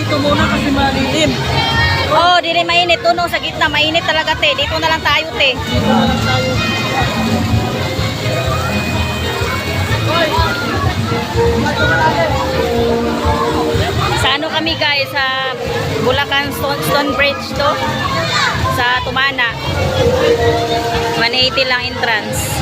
dito muna kasi malilim. Oh, dili mainit. Tuno sa gitna. Mainit talaga, te. Dito na lang tayo, te. Dito na lang tayo. Hoy! Sa ano kami, guys? Sa Bulacan Stone Bridge to. Sa Tumana. 180 lang entrance.